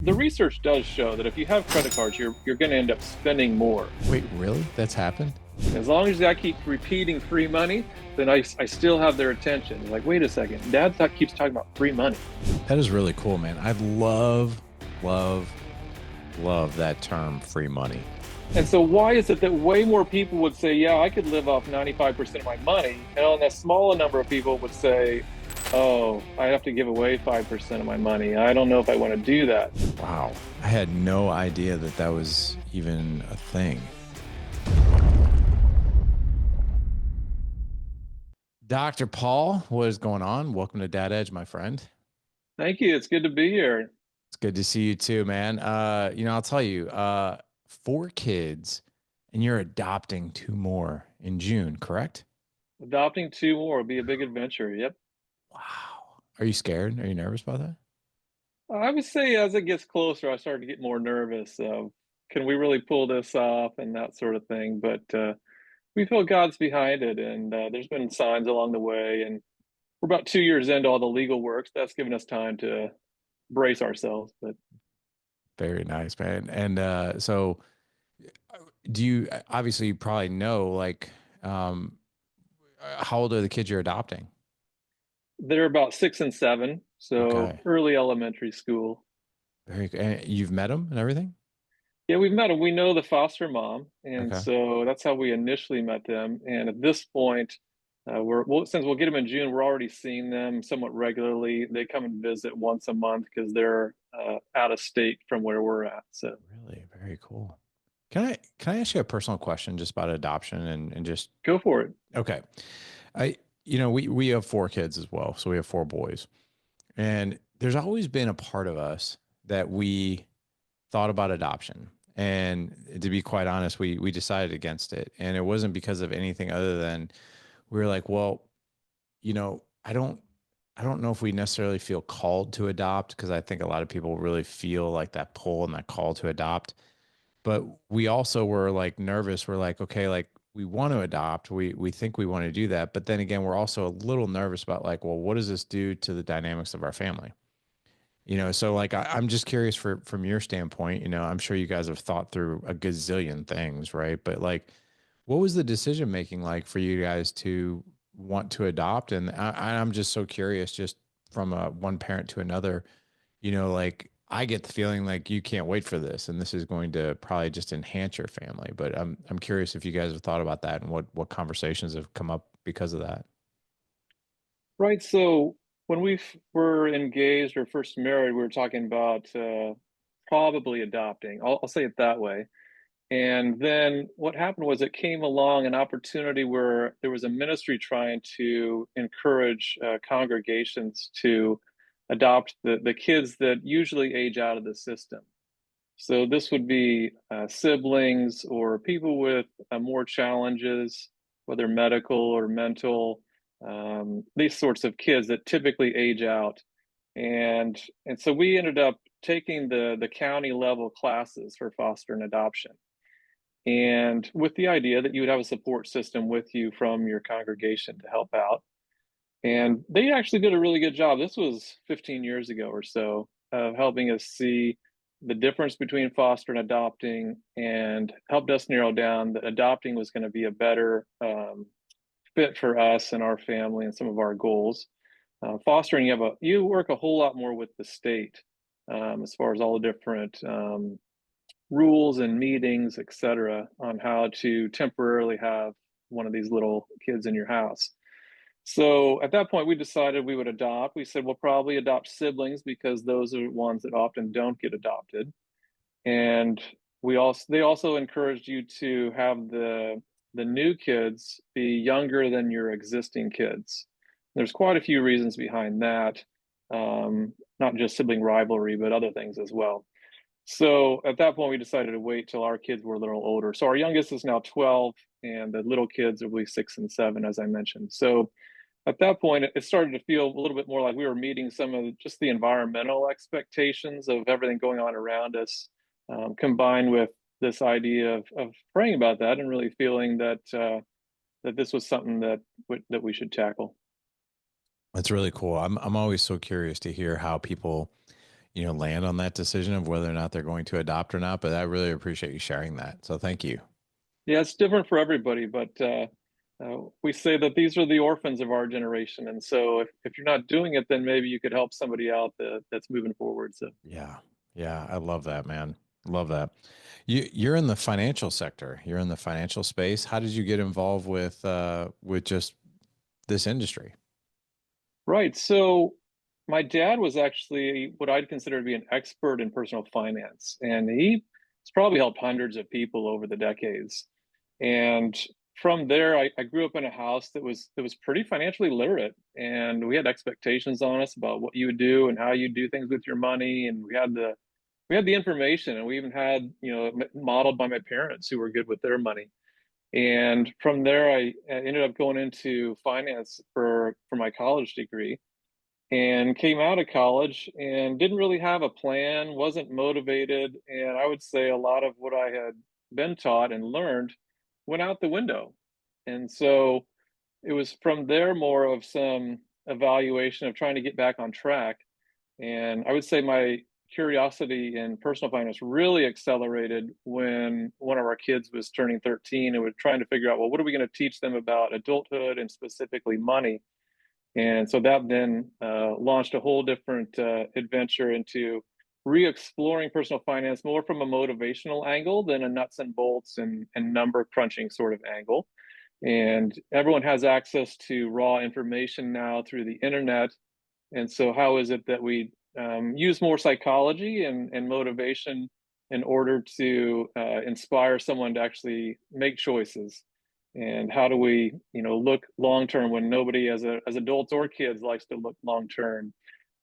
the research does show that if you have credit cards, you're going to end up spending more. Wait, really? That's happened? As long as I keep repeating free money, then I still have their attention. Like, wait a second, keeps talking about free money. That is really cool, man. I love, love, love that term, free money. And so why is it that way more people would say, yeah, I could live off 95% of my money, and only a smaller number of people would say, oh, I have to give away 5% of my money. I don't know if I want to do that. Wow. I had no idea that that was even a thing. Dr. Paul, what is going on? Welcome to Dad Edge, my friend. Thank you. It's good to be here. It's good to see you too, man. I'll tell you, 4 kids and you're adopting 2 more in June, correct? Adopting 2 more will be a big adventure. Yep. Wow. Are you scared? Are you nervous about that? I would say as it gets closer, I start to get more nervous. Can we really pull this off and that sort of thing? But we feel God's behind it, and there's been signs along the way. And we're about 2 years into all the legal work. So that's given us time to brace ourselves. But Very nice, man. And so do you obviously you probably know um how old are the kids you're adopting? they're about 6 and 7, so Okay. early elementary school. Very good. And you've met them and everything? Yeah, we've met them. We know the foster mom, and Okay. so that's how we initially met them. And at this point, since we'll get them in June, we're already seeing them somewhat regularly. They come and visit once a month because they're out of state from where we're at. So Really? Very cool. Can I ask you a personal question just about adoption and just go for it. okay. I we have 4 kids as well. So we have 4 boys. And there's always been a part of us that we thought about adoption. And to be quite honest, we decided against it. And it wasn't because of anything other than we were like, well, I don't know if we necessarily feel called to adopt because I think a lot of people really feel like that pull and that call to adopt. But we also were like nervous. We're like, okay, like we want to adopt. We think we want to do that. But then again, we're also a little nervous about like, well, what does this do to the dynamics of our family? So like I'm just curious from your standpoint, I'm sure you guys have thought through a gazillion things, right? But like, what was the decision making like for you guys to want to adopt? And I'm just so curious, just from one parent to another, like I get the feeling like you can't wait for this, and this is going to probably just enhance your family. But I'm curious if you guys have thought about that and what conversations have come up because of that. Right. So when were engaged or first married, we were talking about probably adopting. I'll say it that way. And then what happened was it came along an opportunity where there was a ministry trying to encourage congregations to adopt the kids that usually age out of the system. So this would be siblings or people with more challenges, whether medical or mental, these sorts of kids that typically age out. And so we ended up taking the county level classes for foster and adoption, and with the idea that you would have a support system with you from your congregation to help out. And they actually did a really good job. This was 15 years ago or so, of helping us see the difference between foster and adopting, and helped us narrow down that adopting was going to be a better fit for us and our family and some of our goals. Fostering, you work a whole lot more with the state, as far as all the different rules and meetings, etc., on how to temporarily have one of these little kids in your house. So at that point, we decided we would adopt. We said we'll probably adopt siblings because those are ones that often don't get adopted. And they also encouraged you to have the new kids be younger than your existing kids. There's quite a few reasons behind that, not just sibling rivalry, but other things as well. So at that point, we decided to wait till our kids were a little older. So our youngest is now 12, and the little kids will be 6 and 7, as I mentioned. So at that point, it started to feel a little bit more like we were meeting some of just the environmental expectations of everything going on around us, combined with this idea of praying about that and really feeling that this was something that we should tackle. That's really cool. I'm always so curious to hear how people, land on that decision of whether or not they're going to adopt or not. But I really appreciate you sharing that. So thank you. Yeah, it's different for everybody, but we say that these are the orphans of our generation. And so if you're not doing it, then maybe you could help somebody out that's moving forward. So, Yeah. Yeah. I love that, man. Love that. You're in the financial sector. You're in the financial space. How did you get involved with just this industry? right. So my dad was actually what I'd consider to be an expert in personal finance, and he's probably helped hundreds of people over the decades. And from there, I grew up in a house that was pretty financially literate, and we had expectations on us about what you would do and how you do things with your money, and we had the information, and we even had modeled by my parents who were good with their money. And from there, I ended up going into finance for my college degree and came out of college and didn't really have a plan, wasn't motivated. And I would say a lot of what I had been taught and learned went out the window. And so it was from there more of some evaluation of trying to get back on track. And I would say my curiosity in personal finance really accelerated when one of our kids was turning 13 and we're trying to figure out, well, what are we going to teach them about adulthood and specifically money? And so that then launched a whole different adventure into re-exploring personal finance more from a motivational angle than a nuts and bolts and number crunching sort of angle. And everyone has access to raw information now through the internet. And so, how is it that we use more psychology and motivation in order to inspire someone to actually make choices? And how do we, look long term when nobody, as adults or kids, likes to look long term?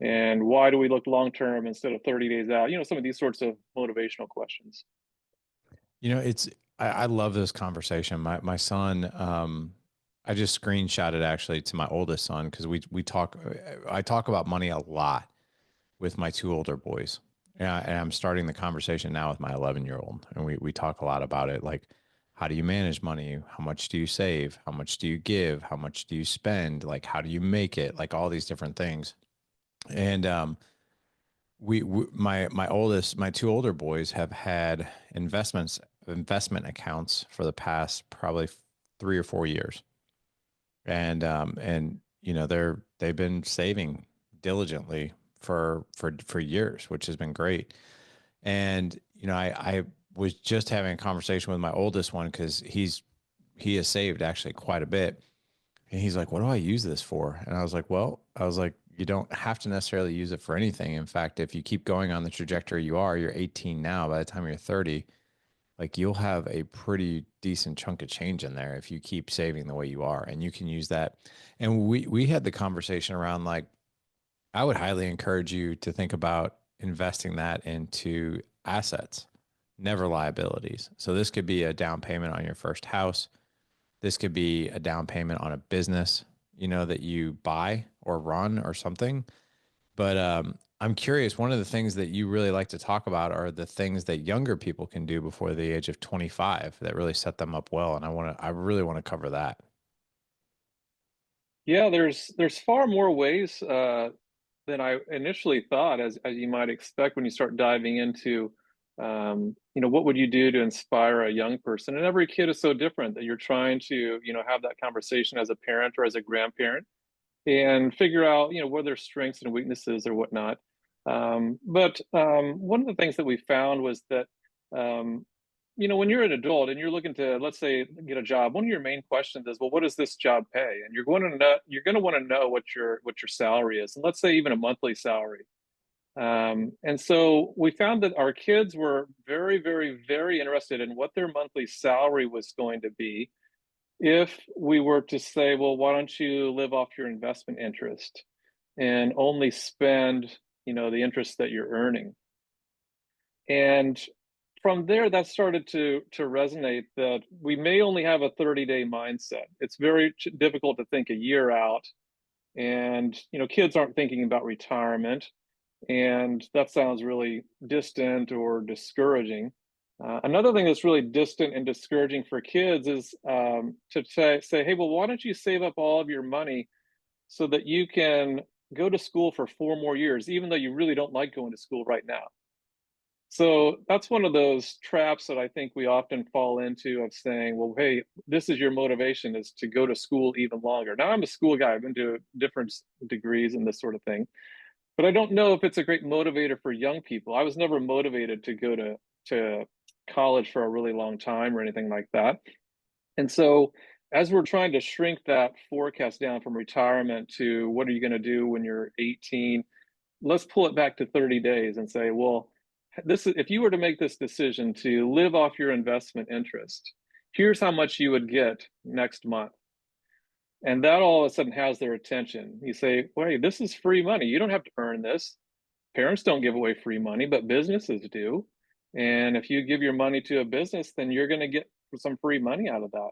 And why do we look long term instead of 30 days out? Some of these sorts of motivational questions. It's I love this conversation. My son, I just screenshotted actually to my oldest son because we talk. I talk about money a lot with my two older boys, and I'm starting the conversation now with my 11-year-old, and we talk a lot about it. Like, how do you manage money? How much do you save? How much do you give? How much do you spend? Like, how do you make it? Like all these different things. And my two older boys have had investment accounts for the past probably 3 or 4 years, and they've been saving diligently for years, which has been great. And I was just having a conversation with my oldest one because he has saved actually quite a bit. And he's like, what do I use this for? And I was like, you don't have to necessarily use it for anything. In fact, if you keep going on the trajectory you're 18 now, by the time you're 30, like you'll have a pretty decent chunk of change in there if you keep saving the way you are. And you can use that. And we had the conversation around like, I would highly encourage you to think about investing that into assets, never liabilities. So this could be a down payment on your first house. This could be a down payment on a business, that you buy or run or something. But I'm curious, one of the things that you really like to talk about are the things that younger people can do before the age of 25 that really set them up well. And I really want to cover that. Yeah, there's far more ways than I initially thought, as you might expect when you start diving into, what would you do to inspire a young person? And every kid is so different that you're trying to, have that conversation as a parent or as a grandparent and figure out, what their strengths and weaknesses or whatnot. But one of the things that we found was that, um, when you're an adult and you're looking to, let's say, get a job, one of your main questions is, well, what does this job pay? And you're going to want to know what your salary is, and let's say even a monthly salary. And so we found that our kids were very, very, very interested in what their monthly salary was going to be if we were to say, well, why don't you live off your investment interest and only spend, the interest that you're earning? And from there, that started to resonate that we may only have a 30-day mindset. It's very difficult to think a year out, and kids aren't thinking about retirement, and that sounds really distant or discouraging. Another thing that's really distant and discouraging for kids is to say, hey, well, why don't you save up all of your money so that you can go to school for 4 more years, even though you really don't like going to school right now. So that's one of those traps that I think we often fall into of saying, well, hey, this is your motivation is to go to school even longer. Now I'm a school guy. I've been to different degrees and this sort of thing, but I don't know if it's a great motivator for young people. I was never motivated to go to college for a really long time or anything like that. And so as we're trying to shrink that forecast down from retirement to what are you going to do when you're 18, let's pull it back to 30 days and say, well, this is if you were to make this decision to live off your investment interest, here's how much you would get next month. And that all of a sudden has their attention. You say, wait, this is free money. You don't have to earn this. Parents don't give away free money, but businesses do. And if you give your money to a business, then you're going to get some free money out of that.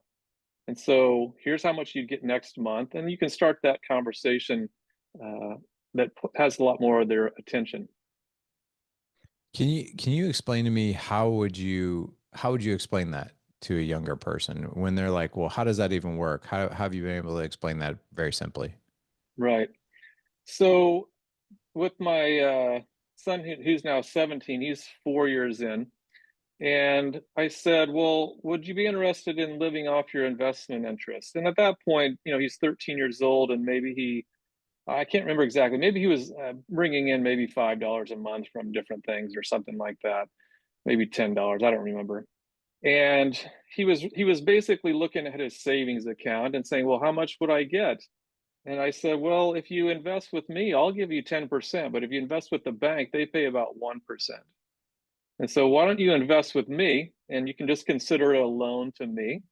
And so here's how much you get next month. And you can start that conversation uh, that has a lot more of their attention. Can you explain to me how would you explain that to a younger person when they're like, well, how does that even work? How have you been able to explain that very simply? Right. So with my son, who's now 17, he's 4 years in. And I said, well, would you be interested in living off your investment interest? And at that point, he's 13 years old and I can't remember exactly, maybe he was bringing in maybe $5 a month from different things or something like that, maybe $10. I don't remember. And he was basically looking at his savings account and saying, well, how much would I get? And I said, well, if you invest with me, I'll give you 10%. But if you invest with the bank, they pay about 1%. And so why don't you invest with me and you can just consider it a loan to me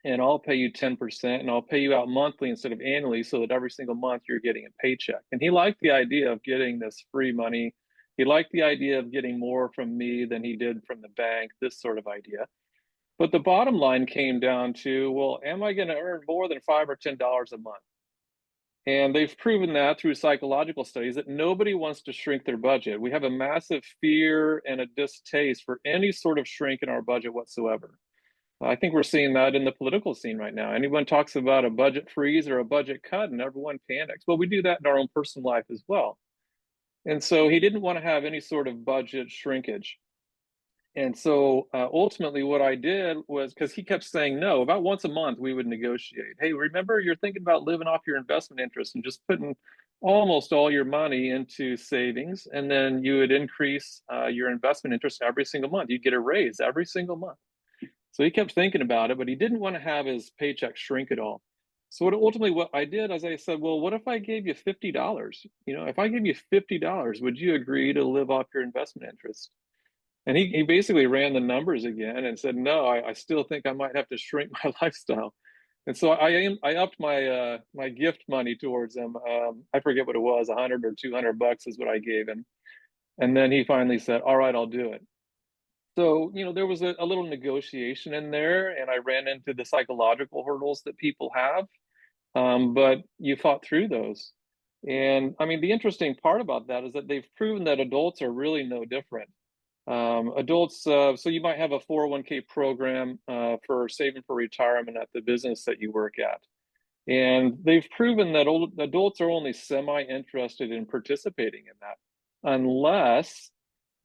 and I'll pay you 10% and I'll pay you out monthly instead of annually so that every single month you're getting a paycheck. And he liked the idea of getting this free money. He liked the idea of getting more from me than he did from the bank, this sort of idea. But the bottom line came down to, well, am I going to earn more than $5 or $10 a month? And they've proven that through psychological studies that nobody wants to shrink their budget. We have a massive fear and a distaste for any sort of shrink in our budget whatsoever. I think we're seeing that in the political scene right now. Anyone talks about a budget freeze or a budget cut, and everyone panics. Well, we do that in our own personal life as well. And so he didn't want to have any sort of budget shrinkage. And so ultimately, what I did was because he kept saying no, about once a month, we would negotiate. Hey, remember, you're thinking about living off your investment interest and just putting almost all your money into savings. And then you would increase your investment interest every single month. You'd get a raise every single month. So he kept thinking about it, but he didn't want to have his paycheck shrink at all. So what I did is I said, well, what if I gave you $50? If I gave you $50, would you agree to live off your investment interest? And he basically ran the numbers again and said, no, I still think I might have to shrink my lifestyle. And so I upped my gift money towards him. I forget what it was, 100 or $200 is what I gave him. And then he finally said, all right, I'll do it. So, there was a little negotiation in there, and I ran into the psychological hurdles that people have. But you fought through those. And I mean, the interesting part about that is that they've proven that adults are really no different. Adults, so you might have a 401k program for saving for retirement at the business that you work at. And they've proven that adults are only semi interested in participating in that unless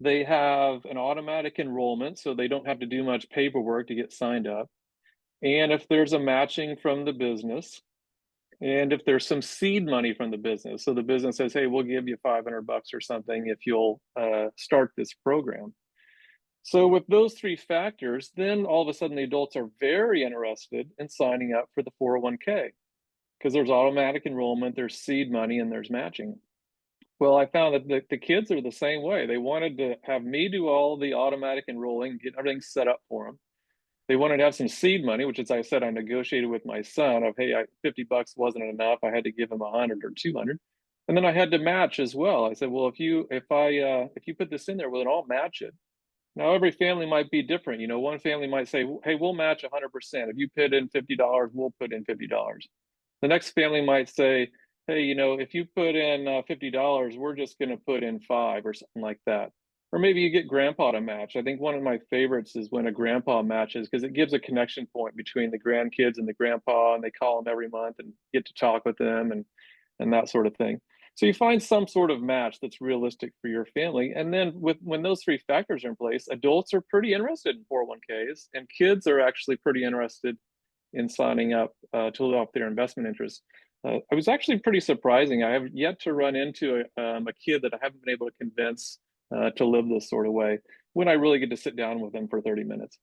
they have an automatic enrollment, so they don't have to do much paperwork to get signed up. And if there's a matching from the business, and if there's some seed money from the business, so the business says, hey, we'll give you $500 or something if you'll start this program. So with those three factors, then all of a sudden the adults are very interested in signing up for the 401k because there's automatic enrollment, there's seed money, and there's matching. Well, I found that the kids are the same way. They wanted to have me do all the automatic enrolling, get everything set up for them. They wanted to have some seed money, which, as I said, I negotiated with my son of, hey, $50 wasn't enough. I had to give him 100 or 200. And then I had to match as well. I said, well, if you put this in there, well, then I'll match it. Now, every family might be different. One family might say, hey, we'll match 100%. If you put in $50, we'll put in $50. The next family might say, hey, if you put in $50, we're just going to put in five or something like that. Or maybe you get grandpa to match. I think one of my favorites is when a grandpa matches because it gives a connection point between the grandkids and the grandpa, and they call them every month and get to talk with them and that sort of thing. So you find some sort of match that's realistic for your family. And then when those three factors are in place, adults are pretty interested in 401ks, and kids are actually pretty interested in signing up to live off their investment interest. I was actually pretty surprising. I have yet to run into a kid that I haven't been able to convince to live this sort of way when I really get to sit down with them for 30 minutes.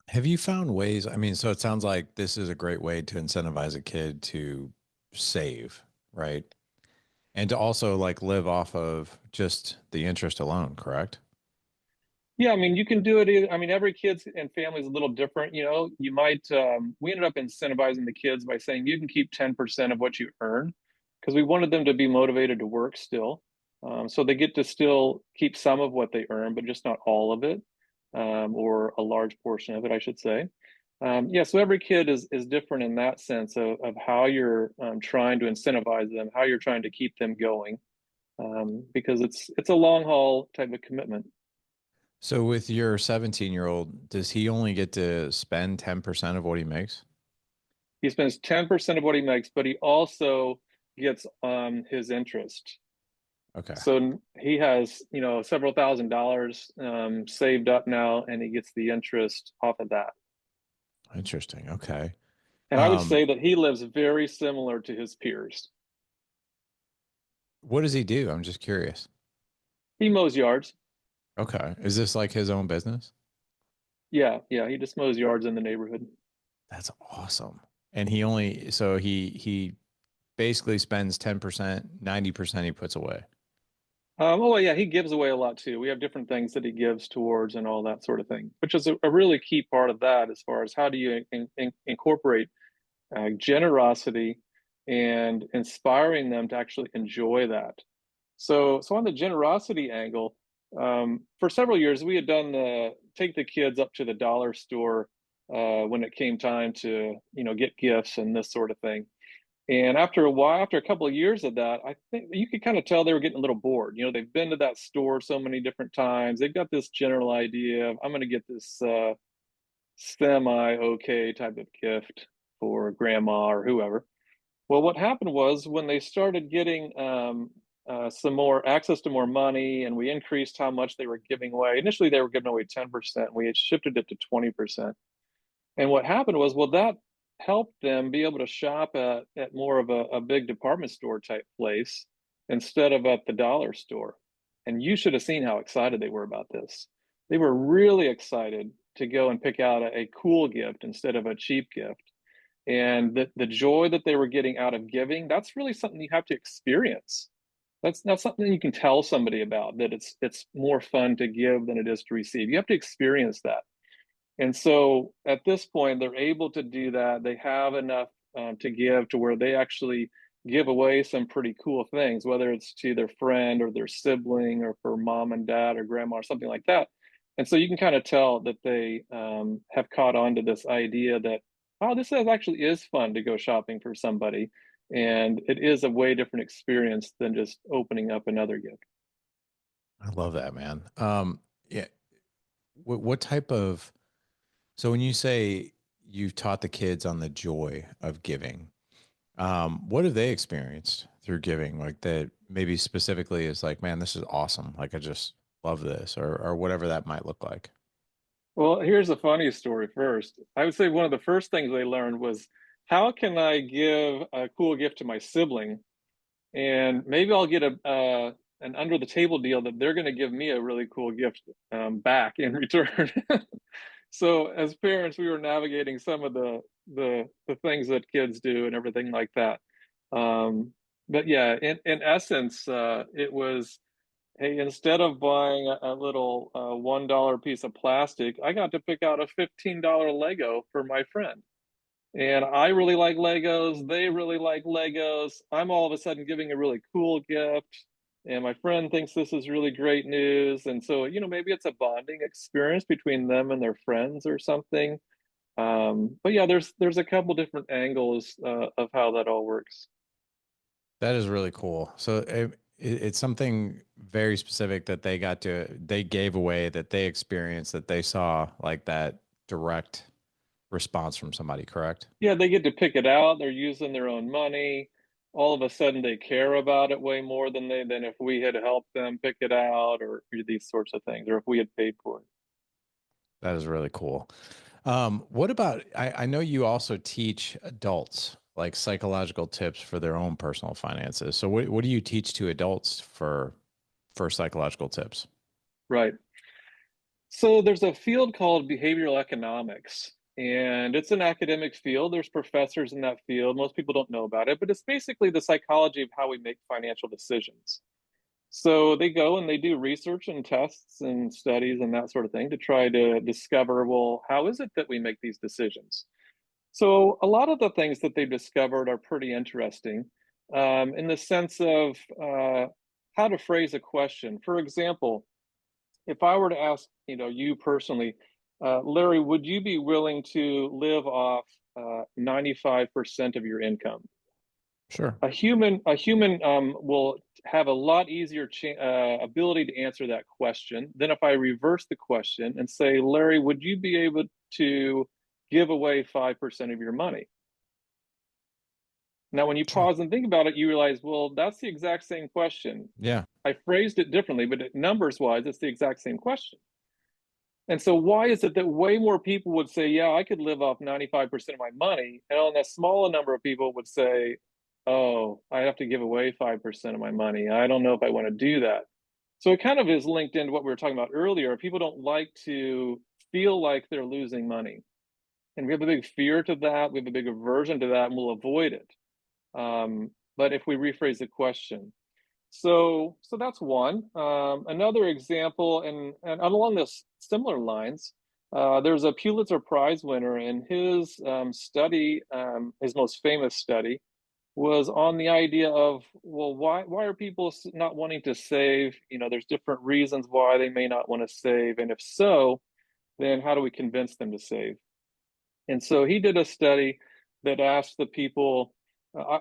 Have you found ways? I mean, so it sounds like this is a great way to incentivize a kid to save, right? And to also like live off of just the interest alone, correct? Yeah, I mean, you can do it either. I mean, every kid's and family is a little different. You know, you might, we ended up incentivizing the kids by saying you can keep 10% of what you earn because we wanted them to be motivated to work still. So they get to still keep some of what they earn, but just not all of it, or a large portion of it, I should say. Yeah, so every kid is different in that sense of how you're trying to incentivize them, how you're trying to keep them going, because it's a long haul type of commitment. So with your 17-year-old, does he only get to spend 10% of what he makes? He spends 10% of what he makes, but he also gets his interest. Okay. So he has, several $1,000s saved up now, and he gets the interest off of that. Interesting. Okay. And I would Um, say that he lives very similar to his peers. what does he do? I'm just curious. He mows yards. Okay. Is this like his own business? Yeah, yeah, he just mows yards in the neighborhood. That's awesome. And he only so he basically spends 10%, 90% he puts away. Oh, yeah, he gives away a lot too. We have different things that he gives towards and all that sort of thing, which is a really key part of that as far as how do you incorporate generosity and inspiring them to actually enjoy that. So on the generosity angle, for several years we had done the take the kids up to the dollar store when it came time to get gifts and this sort of thing. And after a while, after a couple of years of that, I think you could kind of tell they were getting a little bored. You know, they've been to that store so many different times. They've got this general idea of I'm going to get this semi okay type of gift for grandma or whoever. Well, what happened was when they started getting some more access to more money, and we increased how much they were giving away. Initially, they were giving away 10%. We had shifted it to 20%. And what happened was, well, that helped them be able to shop at more of a big department store type place instead of at the dollar store. And you should have seen how excited they were about this. They were really excited to go and pick out a cool gift instead of a cheap gift. And the joy that they were getting out of giving, that's really something you have to experience. That's not something you can tell somebody about, that it's more fun to give than it is to receive. You have to experience that. And so at this point, they're able to do that. They have enough to give to where they actually give away some pretty cool things, whether it's to their friend or their sibling or for mom and dad or grandma or something like that. And so you can kind of tell that they have caught on to this idea that, oh, actually is fun to go shopping for somebody. And it is a way different experience than just opening up another gift. I love that, man. Yeah. What type of so when you say you've taught the kids on the joy of giving, what have they experienced through giving? Like that maybe specifically is like, man, this is awesome. Like I just love this, or whatever that might look like. Well, here's a funny story first. I would say one of the first things they learned was how can I give a cool gift to my sibling, and maybe I'll get a an under the table deal that they're going to give me a really cool gift back in return. So as parents, we were navigating some of the things that kids do and everything like that. But yeah, in essence, it was, hey, instead of buying a little $1 piece of plastic, I got to pick out a $15 Lego for my friend. And I really like Legos. They really like Legos. I'm all of a sudden giving a really cool gift. And my friend thinks this is really great news. And so, maybe it's a bonding experience between them and their friends or something. But yeah, there's a couple different angles of how that all works. That is really cool. So it's something very specific that they gave away, that they experienced, that they saw like that direct response from somebody, correct? Yeah, they get to pick it out. They're using their own money. all of a sudden they care about it way more than if we had helped them pick it out or these sorts of things, or if we had paid for it. That is really cool. What about, I know you also teach adults like psychological tips for their own personal finances. So what do you teach to adults for psychological tips? Right. So there's a field called behavioral economics, and it's an academic field. There's professors in that field. Most people don't know about it, but it's basically the psychology of how we make financial decisions. So they go and they do research and tests and studies and that sort of thing to try to discover, well, how is it that we make these decisions? So a lot of the things that they've discovered are pretty interesting in the sense of how to phrase a question. For example, if I were to ask, you personally, Larry, would you be willing to live off 95% of your income? Sure. A human will have a lot easier ability to answer that question than if I reverse the question and say, Larry, would you be able to give away 5% of your money? Now, when you Sure. pause and think about it, you realize, well, that's the exact same question. Yeah. I phrased it differently, but numbers wise, it's the exact same question. And so, why is it that way more people would say, yeah, I could live off 95% of my money, and only a smaller number of people would say, oh, I have to give away 5% of my money. I don't know if I want to do that. So, it kind of is linked into what we were talking about earlier. People don't like to feel like they're losing money. And we have a big fear to that. We have a big aversion to that, and we'll avoid it. But if we rephrase the question, so that's one. Another example, and along this similar lines, there's a Pulitzer Prize winner, and his study, his most famous study, was on the idea of, well, why are people not wanting to save? There's different reasons why they may not want to save, and if so, then how do we convince them to save? And so he did a study that asked the people,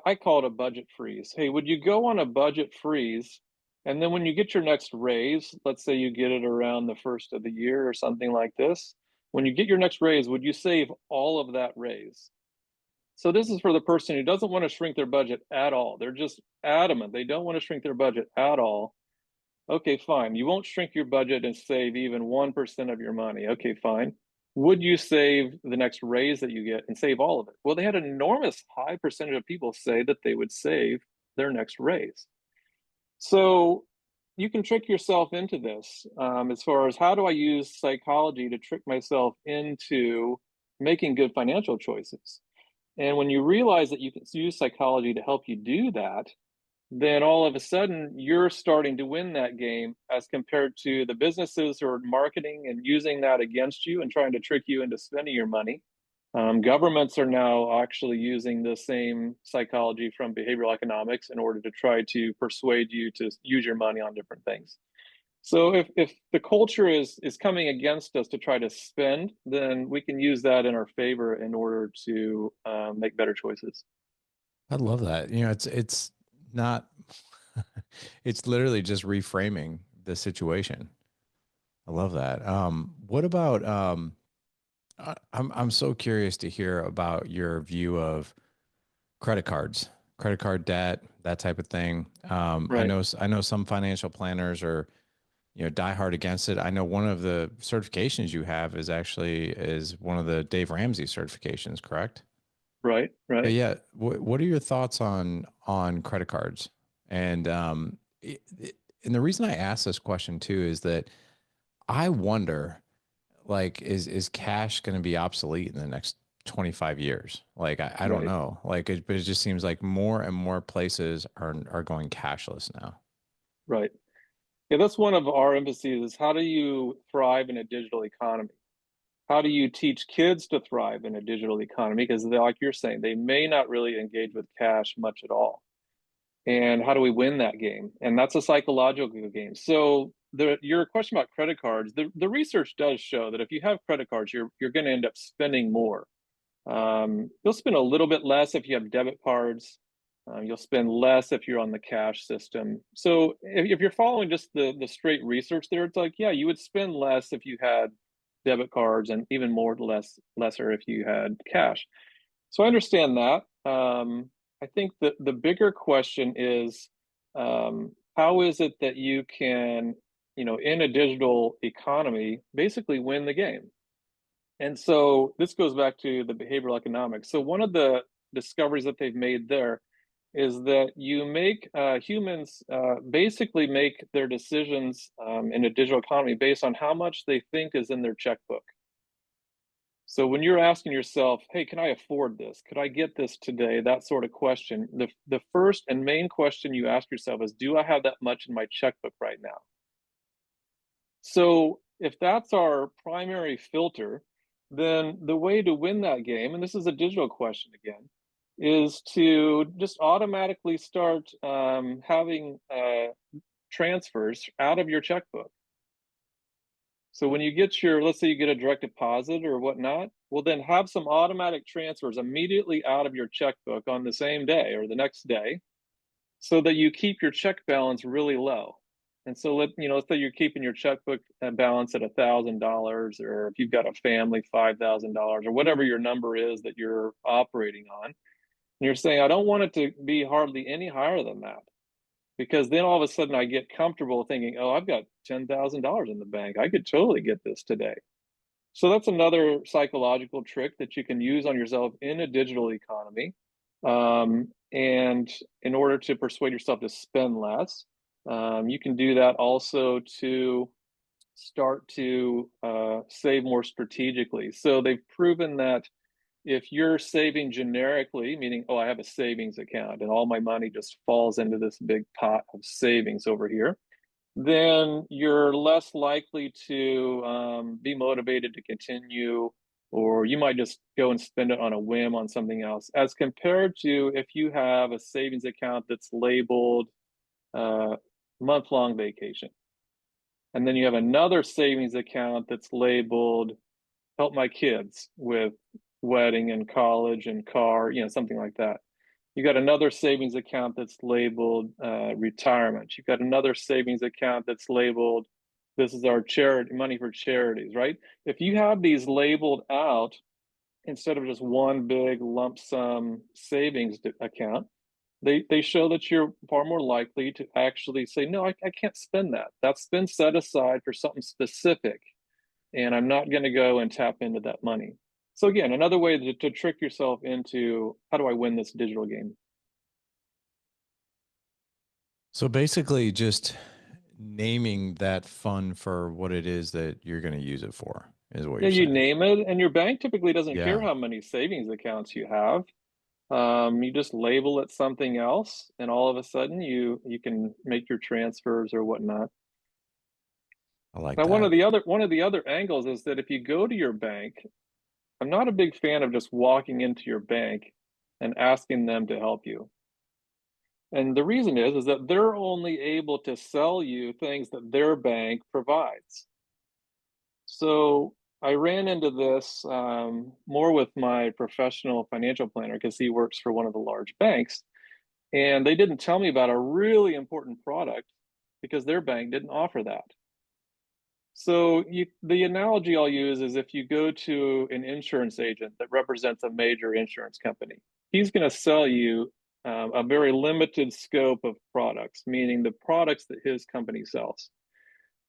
I call it a budget freeze. Hey, would you go on a budget freeze? And then when you get your next raise, let's say you get it around the first of the year or something like this, when you get your next raise, would you save all of that raise? So this is for the person who doesn't want to shrink their budget at all. They're just adamant. They don't want to shrink their budget at all. Okay, fine. You won't shrink your budget and save even 1% of your money. Okay, fine. Would you save the next raise that you get and save all of it? Well, they had an enormous high percentage of people say that they would save their next raise. So you can trick yourself into this as far as how do I use psychology to trick myself into making good financial choices? And when you realize that you can use psychology to help you do that, then all of a sudden you're starting to win that game as compared to the businesses who are marketing and using that against you and trying to trick you into spending your money. Governments are now actually using the same psychology from behavioral economics in order to try to persuade you to use your money on different things. So if the culture is coming against us to try to spend, then we can use that in our favor in order to make better choices. I love that. It's not, it's literally just reframing the situation. I love that. What about, I'm so curious to hear about your view of credit cards, credit card debt, that type of thing. Right, I know some financial planners are, die hard against it. I know one of the certifications you have is one of the Dave Ramsey certifications, correct? right, But right, yeah, what are your thoughts on credit cards? And and the reason I ask this question too is that I wonder, like, is cash going to be obsolete in the next 25 years? Like, I don't right, know. Like, but it just seems like more and more places are going cashless now. right. Yeah, that's one of our emphases is how do you thrive in a digital economy? How do you teach kids to thrive in a digital economy? Because they, like you're saying, they may not really engage with cash much at all. And how do we win that game? And that's a psychological game. So your question about credit cards, the research does show that if you have credit cards, you're going to end up spending more. You'll spend a little bit less if you have debit cards. You'll spend less if you're on the cash system. So if you're following just the straight research there, it's like, yeah, you would spend less if you had debit cards and even more lesser if you had cash. So I understand that. I think the bigger question is, how is it that you can, in a digital economy, basically win the game? And so this goes back to the behavioral economics. So one of the discoveries that they've made there is that you make humans basically make their decisions in a digital economy based on how much they think is in their checkbook. So when you're asking yourself, hey, can I afford this? Could I get this today? That sort of question. The first and main question you ask yourself is, do I have that much in my checkbook right now? So if that's our primary filter, then the way to win that game, and this is a digital question again, is to just automatically start having transfers out of your checkbook. So when you get your, let's say you get a direct deposit or whatnot, well, then have some automatic transfers immediately out of your checkbook on the same day or the next day so that you keep your check balance really low. And so let's say you're keeping your checkbook balance at $1,000, or if you've got a family, $5,000, or whatever your number is that you're operating on. And you're saying, I don't want it to be hardly any higher than that, because then all of a sudden I get comfortable thinking, oh, I've got $10,000 in the bank. I could totally get this today. So that's another psychological trick that you can use on yourself in a digital economy. And in order to persuade yourself to spend less, you can do that also to start to save more strategically. So they've proven that if you're saving generically, meaning, oh, I have a savings account and all my money just falls into this big pot of savings over here, then you're less likely to be motivated to continue, or you might just go and spend it on a whim on something else, as compared to if you have a savings account that's labeled month-long vacation. And then you have another savings account that's labeled help my kids with wedding and college and car, something like that. You got another savings account that's labeled retirement. You've got another savings account that's labeled this is our charity money for charities, right? If you have these labeled out instead of just one big lump sum savings account, they show that you're far more likely to actually say, no, I can't spend that. That's been set aside for something specific, and I'm not going to go and tap into that money. So again, another way to trick yourself into how do I win this digital game? So basically, just naming that fund for what it is that you're going to use it for is what Yeah, you're you saying. name it, and your bank typically doesn't care Yeah, how many savings accounts you have. You just label it something else, and all of a sudden you can make your transfers or whatnot. I like Now, one that. of the other angles is that if you go to your bank, I'm not a big fan of just walking into your bank and asking them to help you. And the reason is that they're only able to sell you things that their bank provides. So I ran into this more with my professional financial planner because he works for one of the large banks. And they didn't tell me about a really important product because their bank didn't offer that. So the analogy I'll use is if you go to an insurance agent that represents a major insurance company, he's going to sell you a very limited scope of products, meaning the products that his company sells.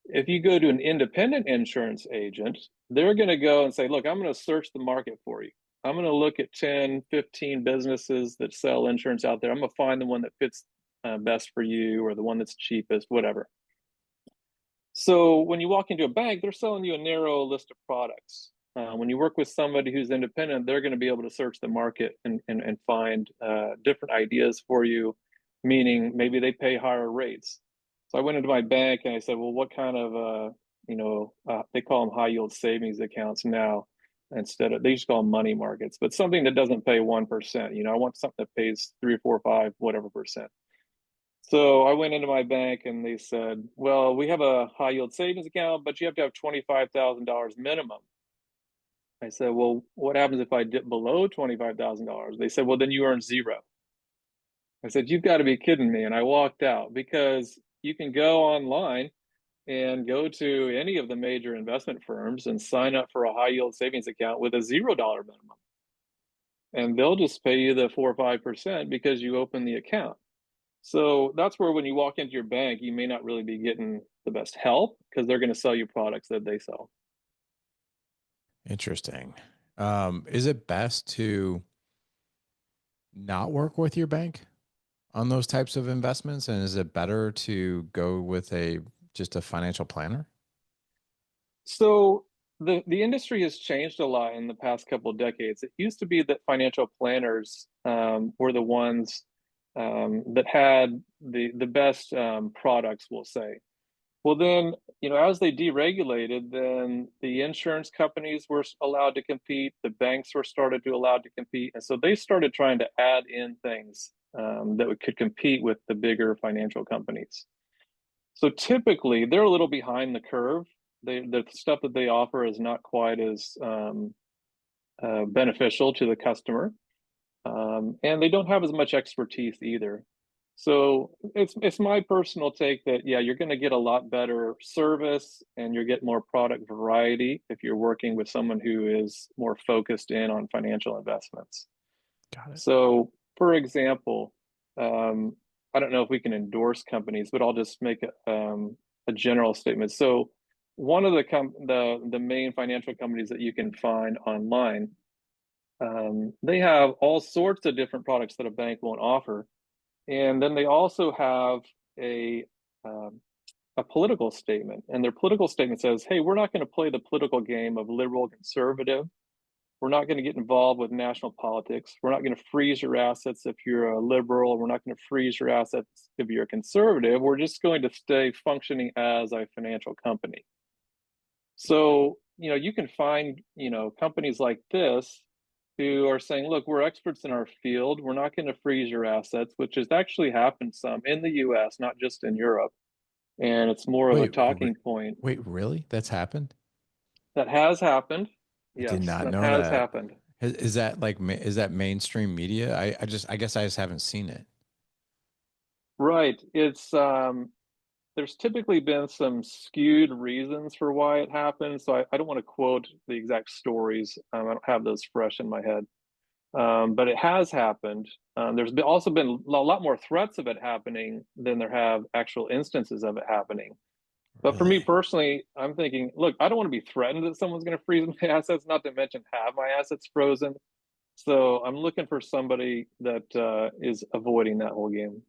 If you go to an independent insurance agent, they're going to go and say, look, I'm going to search the market for you. I'm going to look at 10, 15 businesses that sell insurance out there. I'm going to find the one that fits best for you or the one that's cheapest, whatever. So when you walk into a bank, they're selling you a narrow list of products. When you work with somebody who's independent, they're going to be able to search the market and find different ideas for you, meaning maybe they pay higher rates. So I went into my bank and I said, well, what kind of, they call them high yield savings accounts now instead of, they just call them money markets, but something that doesn't pay 1%. I want something that pays 3 or 4 or 5, whatever percent. So I went into my bank and they said, well, we have a high yield savings account, but you have to have $25,000 minimum. I said, well, what happens if I dip below $25,000? They said, well, then you earn zero. I said, you've got to be kidding me. And I walked out because you can go online and go to any of the major investment firms and sign up for a high yield savings account with a $0 minimum. and they'll just pay you the 4 or 5% because you open the account. So that's where when you walk into your bank, you may not really be getting the best help because they're going to sell you products that they sell. Interesting. Is it best to not work with your bank on those types of investments? And is it better to go with a just a financial planner? So the industry has changed a lot in the past couple of decades. It used to be that financial planners were the ones that had the best products, we'll say. Well, then, as they deregulated, then the insurance companies were allowed to compete, the banks were started to allowed to compete, and so they started trying to add in things that could compete with the bigger financial companies. So typically, they're a little behind the curve. The stuff that they offer is not quite as beneficial to the customer, and they don't have as much expertise either. So it's my personal take that yeah, you're going to get a lot better service and you get more product variety if you're working with someone who is more focused in on financial investments. Got it. So, for example, um, I don't know if we can endorse companies, but I'll just make a general statement. So, one of the main financial companies that you can find online, they have all sorts of different products that a bank won't offer, and then they also have a um, a political statement, and their political statement says, "Hey, we're not going to play the political game of liberal conservative. We're not going to get involved with national politics. We're not going to freeze your assets if you're a liberal. We're not going to freeze your assets if you're a conservative. We're just going to stay functioning as a financial company." So, you can find, companies like this who are saying, look, we're experts in our field. We're not going to freeze your assets, which has actually happened some in the US, not just in Europe. And it's more of a Wait, talking point. wait, really? That's happened? That has happened. I did Yes, not that know has that. happened. Is that like is that mainstream media? I guess I just haven't seen it. Right. There's typically been some skewed reasons for why it happened. So I don't want to quote the exact stories. I don't have those fresh in my head. But it has happened. Also been a lot more threats of it happening than there have actual instances of it happening. But for me Really? personally, I'm thinking, look, I don't want to be threatened that someone's going to freeze my assets, not to mention have my assets frozen. So I'm looking for somebody that is avoiding that whole game.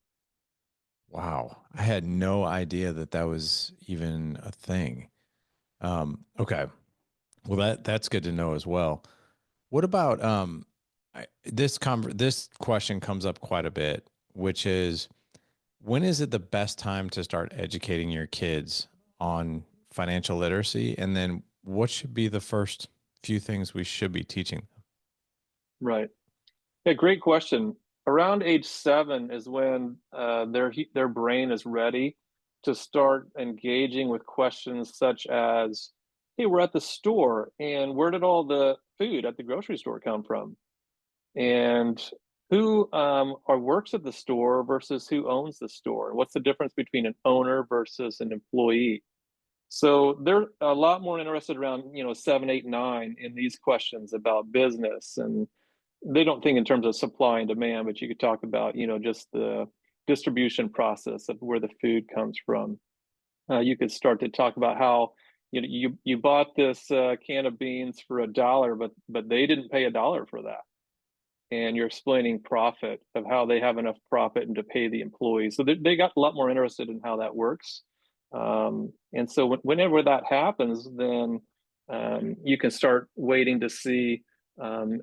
Wow. I had no idea that that was even a thing. Okay. Well, that's good to know as well. What about this question comes up quite a bit, which is when is it the best time to start educating your kids on financial literacy? And then what should be the first few things we should be teaching? Right. Yeah, great question. Around age 7 is when their brain is ready to start engaging with questions such as, "Hey, we're at the store, and where did all the food at the grocery store come from? And who or works at the store versus who owns the store? What's the difference between an owner versus an employee?" So they're a lot more interested around, 7, 8, 9 in these questions about business, and they don't think in terms of supply and demand, but you could talk about, just the distribution process of where the food comes from. You could start to talk about how, you bought this can of beans for $1, but they didn't pay $1 for that, and you're explaining profit of how they have enough profit and to pay the employees. So they got a lot more interested in how that works. And so whenever that happens, then you can start waiting to see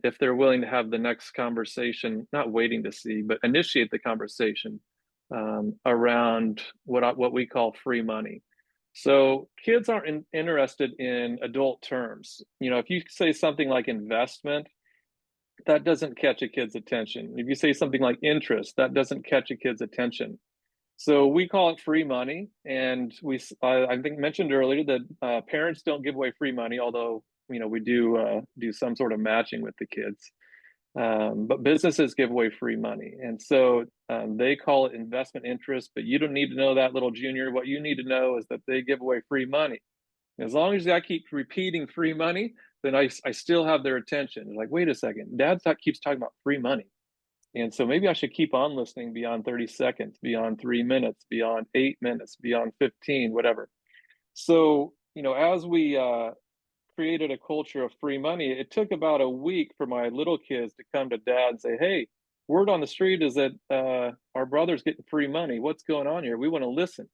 if they're willing to have the next conversation, not waiting to see, but initiate the conversation around what we call free money. So kids aren't interested in adult terms. If you say something like investment, that doesn't catch a kid's attention. If you say something like interest, that doesn't catch a kid's attention. So we call it free money, and I think mentioned earlier that parents don't give away free money, although we do some sort of matching with the kids. But businesses give away free money, and so they call it investment interest. But you don't need to know that, little junior. What you need to know is that they give away free money. As long as I keep repeating free money, then I still have their attention. They're like, wait a second, keeps talking about free money. And so maybe I should keep on listening beyond 30 seconds, beyond 3 minutes, beyond 8 minutes, beyond 15, whatever. So, as we created a culture of free money, it took about a week for my little kids to come to dad and say, hey, word on the street is that our brother's getting free money. What's going on here? We want to listen.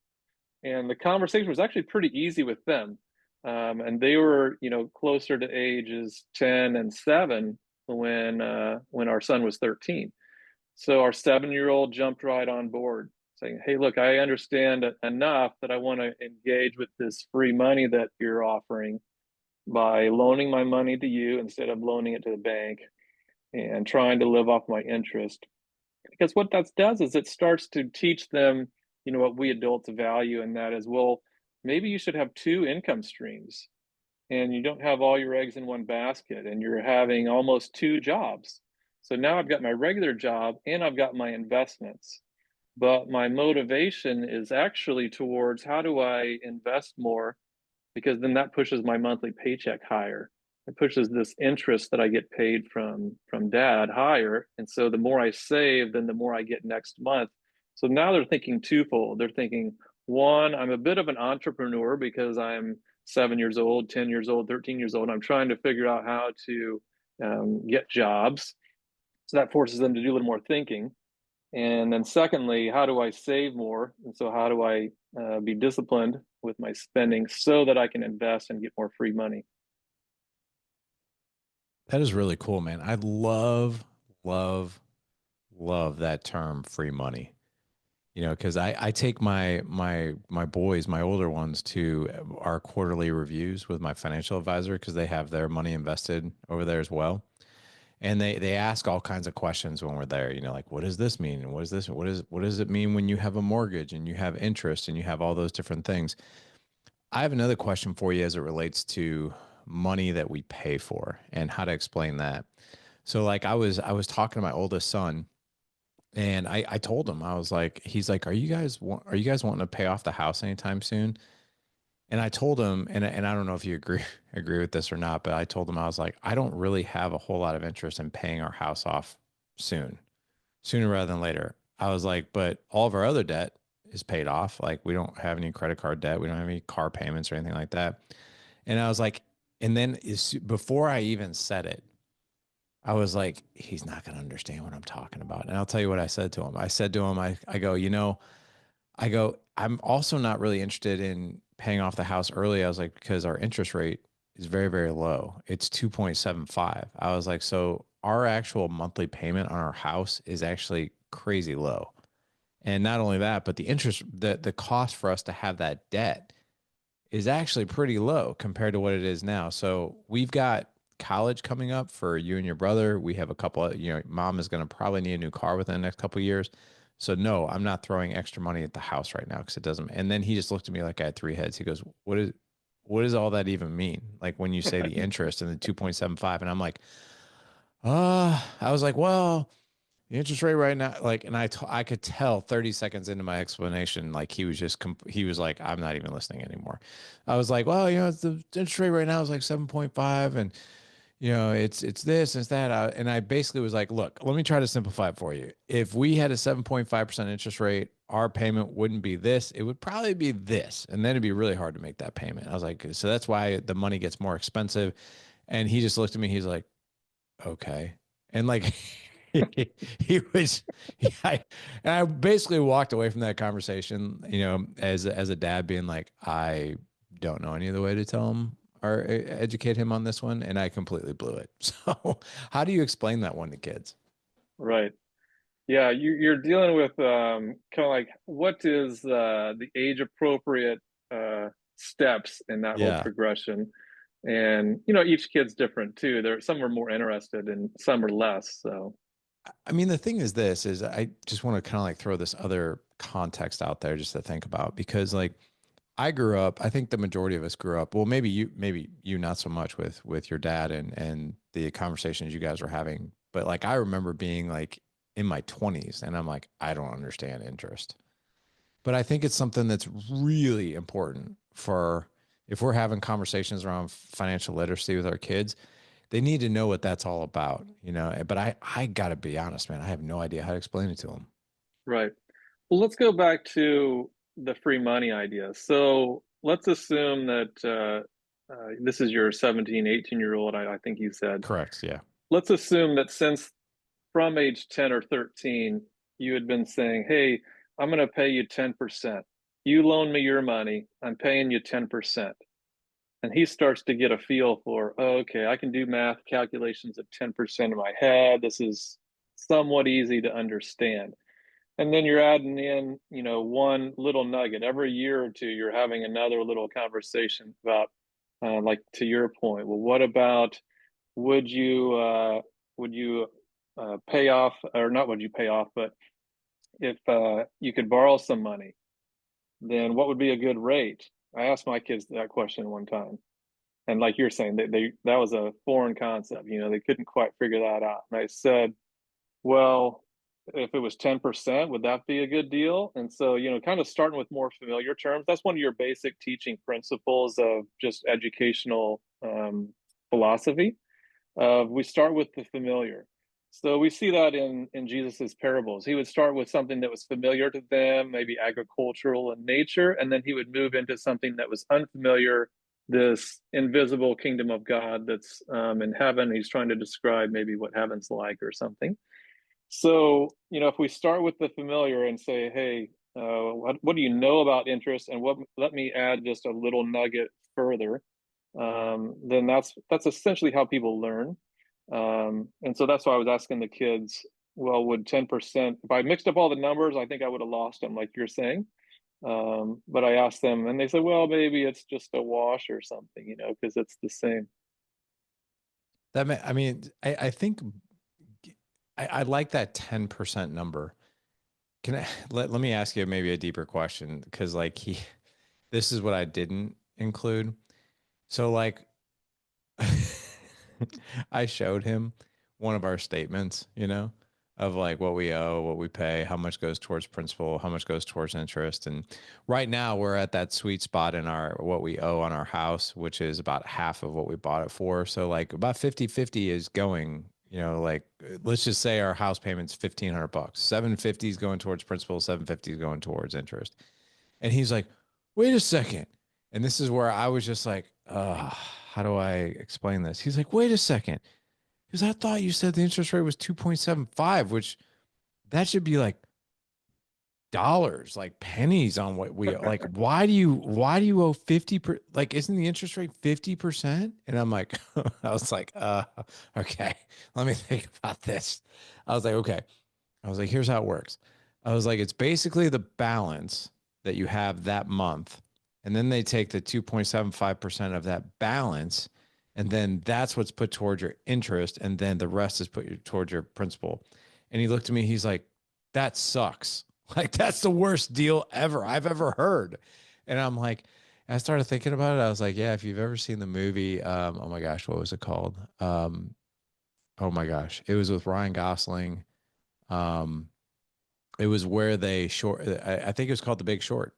And the conversation was actually pretty easy with them. And they were, closer to ages 10 and 7 when our son was 13. So our 7-year old jumped right on board, saying, hey, look, I understand enough that I want to engage with this free money that you're offering by loaning my money to you instead of loaning it to the bank and trying to live off my interest. Because what that does is it starts to teach them, what we adults value, and that is, well, maybe you should have two income streams and you don't have all your eggs in one basket and you're having almost two jobs. So now I've got my regular job and I've got my investments. But my motivation is actually towards how do I invest more, because then that pushes my monthly paycheck higher. It pushes this interest that I get paid from dad higher. And so the more I save, then the more I get next month. So now they're thinking twofold. They're thinking, one, I'm a bit of an entrepreneur because I'm 7 years old, 10 years old, 13 years old. I'm trying to figure out how to get jobs. So that forces them to do a little more thinking. And then secondly, how do I save more? And so how do I be disciplined with my spending so that I can invest and get more free money? That is really cool, man. I love, love that term free money. Because I take my boys, my older ones, to our quarterly reviews with my financial advisor because they have their money invested over there as well. And they ask all kinds of questions when we're there, like what does this mean? And what is this? What does it mean when you have a mortgage and you have interest and you have all those different things? I have another question for you as it relates to money that we pay for and how to explain that. So like I was talking to my oldest son and I told him, I was like, he's like, are you guys wanting to pay off the house anytime soon? And I told him, and I don't know if you agree with this or not, but I told him, I was like, I don't really have a whole lot of interest in paying our house off sooner rather than later. I was like, but all of our other debt is paid off. Like we don't have any credit card debt. We don't have any car payments or anything like that. And I was like, and then before I even said it, I was like, he's not going to understand what I'm talking about. And I'll tell you what I said to him. I said to him, I go, I'm also not really interested in paying off the house early. I was like, because our interest rate is very, very low. It's 2.75. I was like, so our actual monthly payment on our house is actually crazy low. And not only that, but the cost for us to have that debt is actually pretty low compared to what it is now. So we've got college coming up for you and your brother. We have a couple of, mom is going to probably need a new car within the next couple of years. So no, I'm not throwing extra money at the house right now because it doesn't. And then he just looked at me like I had three heads. He goes, what does all that even mean? Like when you say the interest and the 2.75, and I'm like, I was like, well, the interest rate right now, like, and I could tell 30 seconds into my explanation, like he was he was like, I'm not even listening anymore. I was like, well, the interest rate right now is like 7.5 and it's this, it's that. And I basically was like, look, let me try to simplify it for you. If we had a 7.5% interest rate, our payment wouldn't be this. It would probably be this. And then it'd be really hard to make that payment. I was like, so that's why the money gets more expensive. And he just looked at me. He's like, okay. And like, he was, and I basically walked away from that conversation, as a dad being like, I don't know any other way to tell him or educate him on this one. And I completely blew it. So how do you explain that one to kids? Right. Yeah, you're dealing with kind of like what is the age appropriate steps in that whole Yeah. progression. And each kid's different too. There some are more interested and some are less. So I mean, the thing is this is I just want to kind of like throw this other context out there just to think about because like I grew up, I think the majority of us grew up, well, maybe you not so much with your dad and the conversations you guys were having, but like I remember being like in my 20s and I'm like, I don't understand interest. But I think it's something that's really important for if we're having conversations around financial literacy with our kids, they need to know what that's all about, you know. But I gotta be honest, man, I have no idea how to explain it to them. Right. Well, let's go back to the free money idea. So let's assume that this is your 17, 18-year-old, I think you said. Correct. Yeah. Let's assume that since from age 10 or 13, you had been saying, hey, I'm going to pay you 10%. You loan me your money, I'm paying you 10%. And he starts to get a feel for, oh, okay, I can do math calculations at 10% in my head. This is somewhat easy to understand. And then you're adding in, one little nugget every year or two. You're having another little conversation about, like to your point. Well, what about would you pay off, or not? Would you pay off? But if you could borrow some money, then what would be a good rate? I asked my kids that question one time, and like you're saying, they that was a foreign concept. They couldn't quite figure that out. And I said, well, if it was 10%, would that be a good deal? And so, kind of starting with more familiar terms, that's one of your basic teaching principles of just educational philosophy. We start with the familiar. So we see that in Jesus's parables. He would start with something that was familiar to them, maybe agricultural in nature, and then he would move into something that was unfamiliar, this invisible kingdom of God that's in heaven. He's trying to describe maybe what heaven's like or something. So, if we start with the familiar and say, hey, what do you know about interest? And let me add just a little nugget further, then that's essentially how people learn. And so that's why I was asking the kids, well, would 10%, if I mixed up all the numbers, I think I would have lost them, like you're saying. But I asked them and they said, well, maybe it's just a wash or something, because it's the same. I mean, I think I like that 10% number. Can I let me ask you maybe a deeper question? Because like this is what I didn't include. So like I showed him one of our statements, you know, of like what we owe, what we pay, how much goes towards principal, how much goes towards interest. And right now we're at that sweet spot in our what we owe on our house, which is about half of what we bought it for. So like about 50-50 is going, you know, like let's just say our house payment's 1,500 bucks. 750 is going towards principal, 750 is going towards interest. And he's like, wait a second. And this is where I was just like, how do I explain this? He's like, wait a second. Because I thought you said the interest rate was 2.75, which that should be like dollars, like pennies on what we like. Why do you owe 50 like isn't the interest rate 50%? And I'm like, I was like, okay, let me think about this. I was like, okay. I was like, here's how it works. I was like, it's basically the balance that you have that month. And then they take the 2.75% of that balance. And then that's what's put towards your interest. And then the rest is put towards your principal. And he looked at me, he's like, that sucks. Like, that's the worst deal ever I've ever heard. And I'm like, I started thinking about it. I was like, yeah, if you've ever seen the movie, oh my gosh, what was it called? Oh my gosh, it was with Ryan Gosling. Um, it was where they short. I think it was called The Big Short,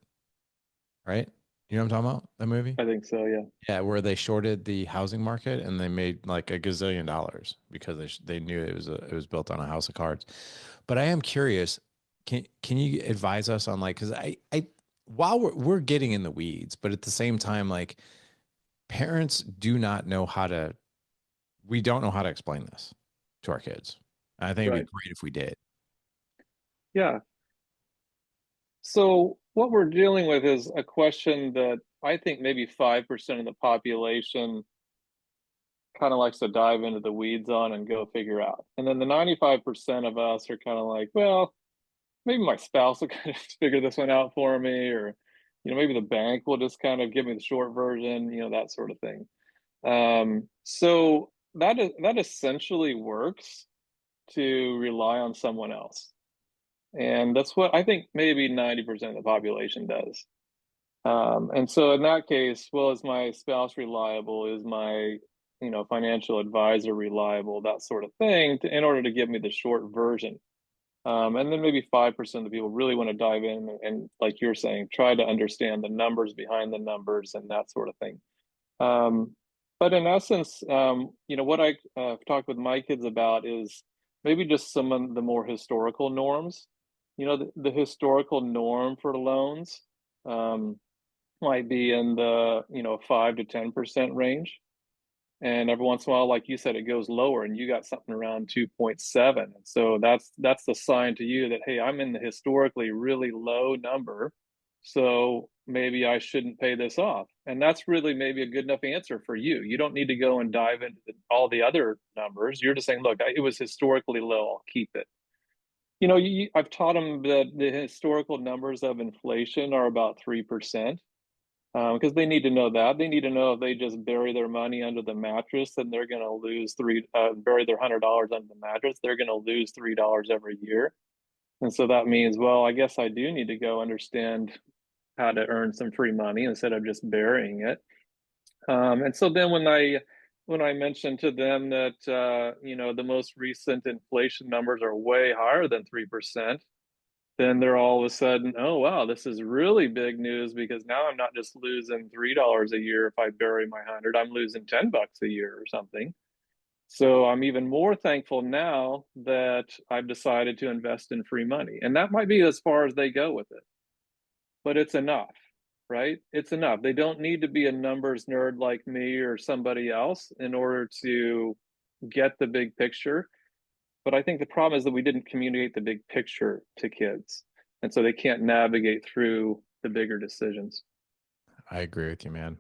right? You know what I'm talking about? That movie? I think so, yeah. Yeah, where they shorted the housing market and they made like a gazillion dollars because they knew it was built on a house of cards. But I am curious. Can you advise us on like because I while we're getting in the weeds, but at the same time like parents do not know how to we don't know how to explain this to our kids. I think it'd be Right. great if we did. Yeah. So what we're dealing with is a question that I think maybe 5% of the population kind of likes to dive into the weeds on and go figure out. And then the 95% of us are kind of like, well, maybe my spouse will kind of figure this one out for me, or, maybe the bank will just kind of give me the short version, that sort of thing. So that essentially works to rely on someone else. And that's what I think maybe 90% of the population does. And so in that case, well, is my spouse reliable? Is my, financial advisor reliable? That sort of thing in order to give me the short version. And then maybe 5% of the people really want to dive in like you're saying, try to understand the numbers behind the numbers and that sort of thing. Um, but in essence, what I talked with my kids about is maybe just some of the more historical norms. The historical norm for loans might be in the 5 to 10% range. And every once in a while, like you said, it goes lower and you got something around 2.7. And so that's the sign to you that, hey, I'm in the historically really low number. So maybe I shouldn't pay this off. And that's really maybe a good enough answer for you. You don't need to go and dive into all the other numbers. You're just saying, look, it was historically low. I'll keep it. I've taught them that the historical numbers of inflation are about 3%. Because they need to know that. They need to know if they just bury their money under the mattress, then they're going to lose bury their $100 under the mattress, they're going to lose $3 every year. And so that means, well, I guess I do need to go understand how to earn some free money instead of just burying it. And so then when I mentioned to them that the most recent inflation numbers are way higher than 3%, then they're all of a sudden, oh wow, this is really big news because now I'm not just losing $3 a year if I bury my 100, I'm losing $10 a year or something. So I'm even more thankful now that I've decided to invest in free money. And that might be as far as they go with it, but it's enough, right? It's enough. They don't need to be a numbers nerd like me or somebody else in order to get the big picture. But I think the problem is that we didn't communicate the big picture to kids. And so they can't navigate through the bigger decisions. I agree with you, man.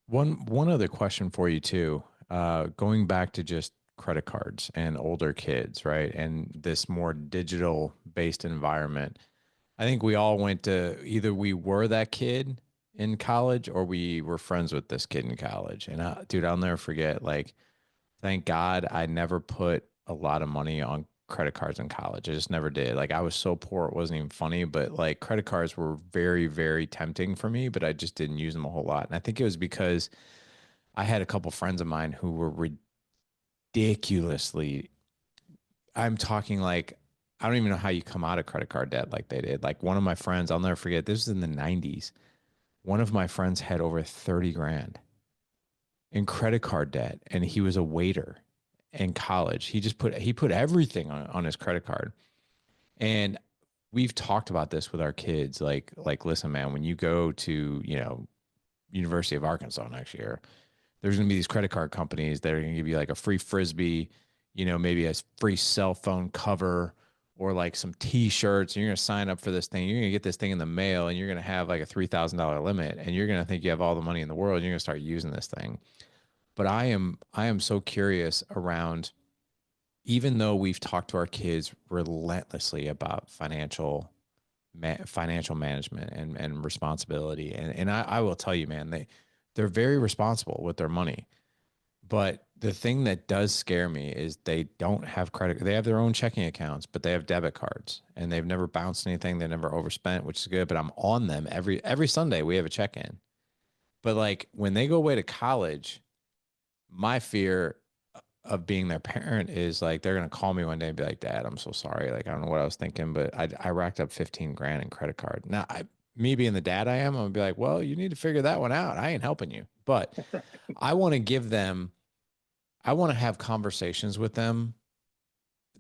One other question for you too. Going back to just credit cards and older kids, right? And this more digital based environment. I think we all went to either we were that kid in college or we were friends with this kid in college. And dude, I'll never forget, like, thank God I never put a lot of money on credit cards in college. I just never did. Like I was so poor it wasn't even funny, but like credit cards were very, very tempting for me, but I just didn't use them a whole lot. And I think it was because I had a couple friends of mine who were ridiculously, I'm talking like, I don't even know how you come out of credit card debt like they did. Like one of my friends, I'll never forget, this was in the 90s. One of my friends had over 30 grand in credit card debt and he was a waiter in college. He put everything on his credit card. And we've talked about this with our kids. Like, listen, man, when you go to, University of Arkansas next year, there's going to be these credit card companies that are going to give you like a free frisbee, maybe a free cell phone cover or like some t-shirts. And you're going to sign up for this thing. You're going to get this thing in the mail and you're going to have like a $3,000 limit and you're going to think you have all the money in the world. And you're going to start using this thing. But I am so curious around, even though we've talked to our kids relentlessly about financial management and responsibility. And I will tell you, man, they're very responsible with their money. But the thing that does scare me is they don't have credit. They have their own checking accounts, but they have debit cards and they've never bounced anything. They never overspent, which is good. But I'm on them every Sunday. We have a check-in. But like when they go away to college, my fear of being their parent is like they're gonna call me one day and be like, "Dad, I'm so sorry. Like I don't know what I was thinking, but I racked up 15 grand in credit card." Now, me being the dad I am, I'm gonna be like, "Well, you need to figure that one out. I ain't helping you." But I want to give them, I want to have conversations with them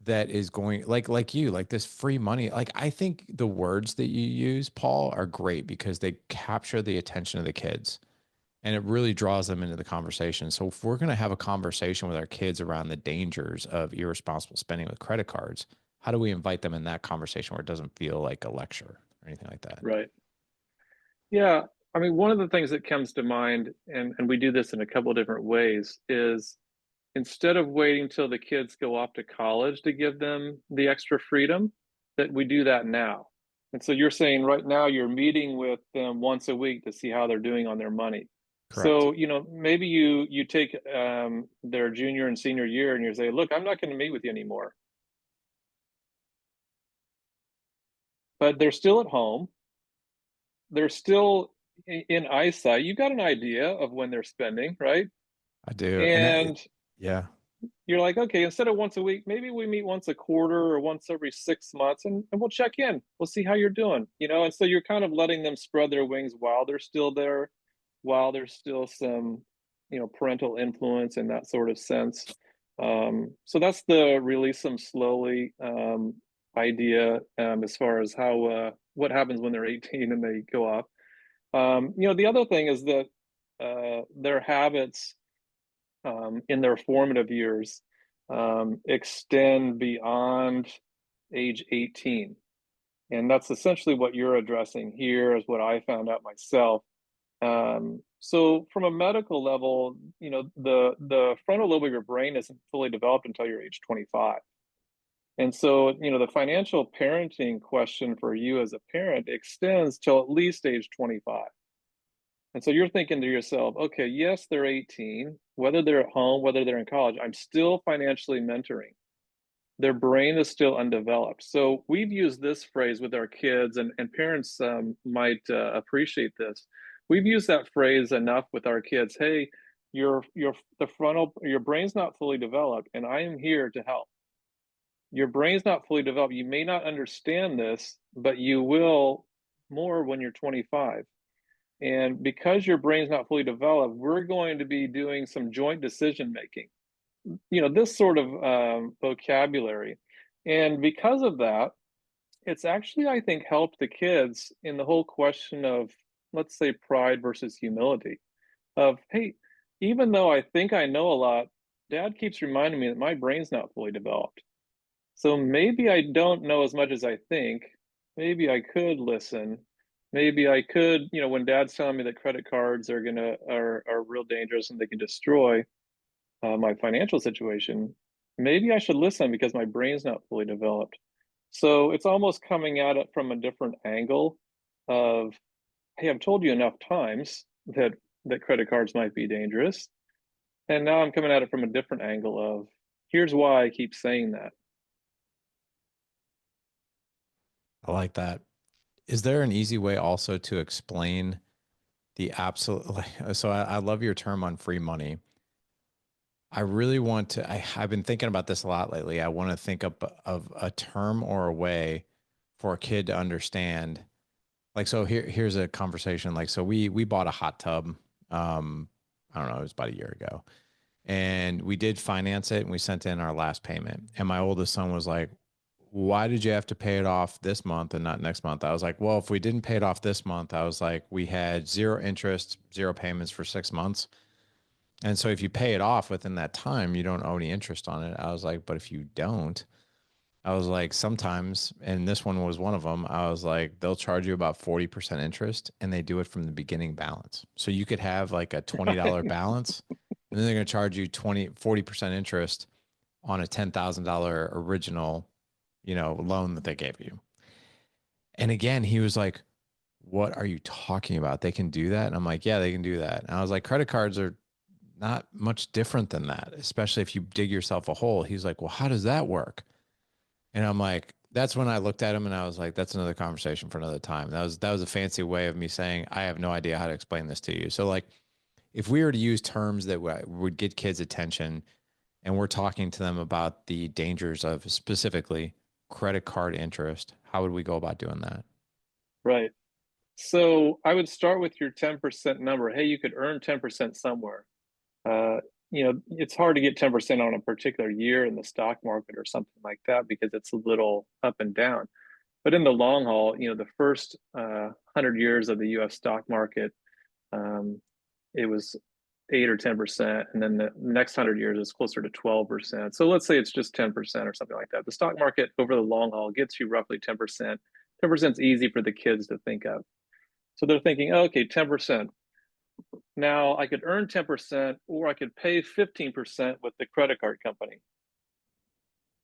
that is going like you, like this free money. Like I think the words that you use, Paul, are great because they capture the attention of the kids and it really draws them into the conversation. So if we're going to have a conversation with our kids around the dangers of irresponsible spending with credit cards, how do we invite them in that conversation where it doesn't feel like a lecture or anything like that? Right. Yeah. I mean, one of the things that comes to mind, and we do this in a couple of different ways, is instead of waiting till the kids go off to college to give them the extra freedom, that we do that now. And so you're saying right now you're meeting with them once a week to see how they're doing on their money. Correct. So, maybe you take their junior and senior year and you say, look, I'm not going to meet with you anymore. But they're still at home. They're still in eyesight. You've got an idea of when they're spending, right? I do. And Yeah. you're like, okay, instead of once a week, maybe we meet once a quarter or once every 6 months, and we'll check in. We'll see how you're doing, you know? And so you're kind of letting them spread their wings while they're still there, while there's still some, parental influence in that sort of sense. So that's the release them slowly idea, as far as how what happens when they're 18 and they go off. The other thing is that their habits in their formative years extend beyond age 18. And that's essentially what you're addressing here, is what I found out myself. So from a medical level, the frontal lobe of your brain isn't fully developed until you're age 25. And so, the financial parenting question for you as a parent extends till at least age 25. And so you're thinking to yourself, okay, yes, they're 18, whether they're at home, whether they're in college, I'm still financially mentoring. Their brain is still undeveloped. So we've used this phrase with our kids, and parents might appreciate this. We've used that phrase enough with our kids. Hey, your brain's not fully developed, and I am here to help. Your brain's not fully developed. You may not understand this, but you will more when you're 25. And because your brain's not fully developed, we're going to be doing some joint decision making, this sort of vocabulary. And because of that, it's actually, I think, helped the kids in the whole question of, let's say, pride versus humility. Of, hey, even though I think I know a lot, dad keeps reminding me that my brain's not fully developed. So maybe I don't know as much as I think. Maybe I could listen. Maybe I could, when dad's telling me that credit cards are real dangerous and they can destroy my financial situation, maybe I should listen because my brain's not fully developed. So it's almost coming at it from a different angle of, hey, I've told you enough times that credit cards might be dangerous. And now I'm coming at it from a different angle of, here's why I keep saying that. I like that. Is there an easy way also to explain the absolute? So I love your term on free money. I really want to, I've been thinking about this a lot lately. I want to think of a term or a way for a kid to understand. Like, so here's a conversation. Like, so we bought a hot tub. Um, I don't know, it was about a year ago. And we did finance it and we sent in our last payment. And my oldest son was like, why did you have to pay it off this month and not next month? I was like, well, if we didn't pay it off this month, I was like, we had zero interest, zero payments for 6 months. And so if you pay it off within that time, you don't owe any interest on it. I was like, but if you don't, I was like, sometimes, and this one was one of them, I was like, they'll charge you about 40% interest and they do it from the beginning balance. So you could have like a $20 Right. balance and then they're going to charge you 40% interest on a $10,000 original, loan that they gave you. And again, he was like, what are you talking about? They can do that. And I'm like, yeah, they can do that. And I was like, credit cards are not much different than that, especially if you dig yourself a hole. He's like, well, how does that work? And I'm like, that's when I looked at him and I was like, that's another conversation for another time. That was a fancy way of me saying, I have no idea how to explain this to you. So like, if we were to use terms that would get kids' attention and we're talking to them about the dangers of specifically credit card interest, how would we go about doing that? Right. So I would start with your 10% number. Hey, you could earn 10% somewhere. Uh, it's hard to get 10% on a particular year in the stock market or something like that because it's a little up and down. But in the long haul, the first 100 years of the US stock market, um, it was 8 or 10%. And then the next 100 years is closer to 12%. So let's say it's just 10% or something like that. The stock market over the long haul gets you roughly 10%. 10% is easy for the kids to think of. So they're thinking, oh, okay, 10%. Now I could earn 10% or I could pay 15% with the credit card company.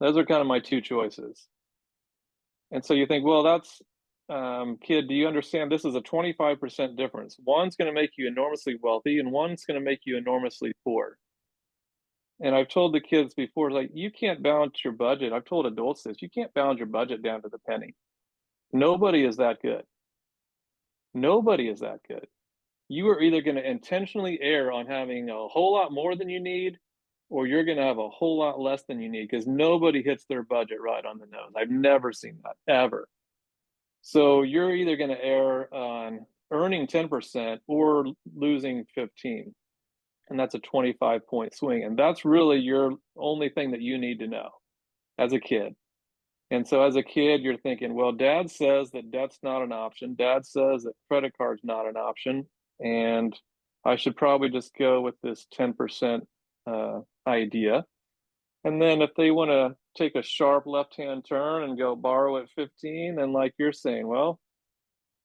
Those are kind of my two choices. And so you think, well, that's, kid, do you understand this is a 25% difference? One's going to make you enormously wealthy and one's going to make you enormously poor. And I've told the kids before, like, you can't balance your budget. I've told adults this, you can't balance your budget down to the penny. Nobody is that good. Nobody is that good. You are either going to intentionally err on having a whole lot more than you need, or you're going to have a whole lot less than you need because nobody hits their budget right on the nose. I've never seen that ever. So you're either going to err on earning 10% or losing 15. And that's a 25-point swing. And that's really your only thing that you need to know as a kid. And so as a kid, you're thinking, well, dad says that debt's not an option. Dad says that credit card's not an option. And I should probably just go with this 10% idea. And then if they want to take a sharp left-hand turn and go borrow at 15, then like you're saying, well,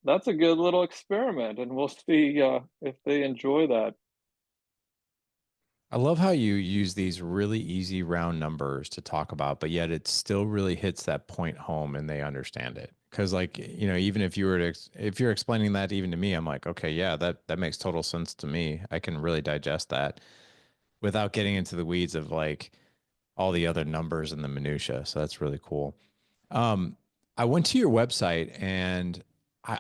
that's a good little experiment, and we'll see if they enjoy that. I love how you use these really easy round numbers to talk about, but yet it still really hits that point home and they understand it. Because, like, even if you were to, if you're explaining that even to me, I'm like, okay, yeah, that makes total sense to me. I can really digest that without getting into the weeds of like all the other numbers and the minutia. So that's really cool. Um, I went to your website and I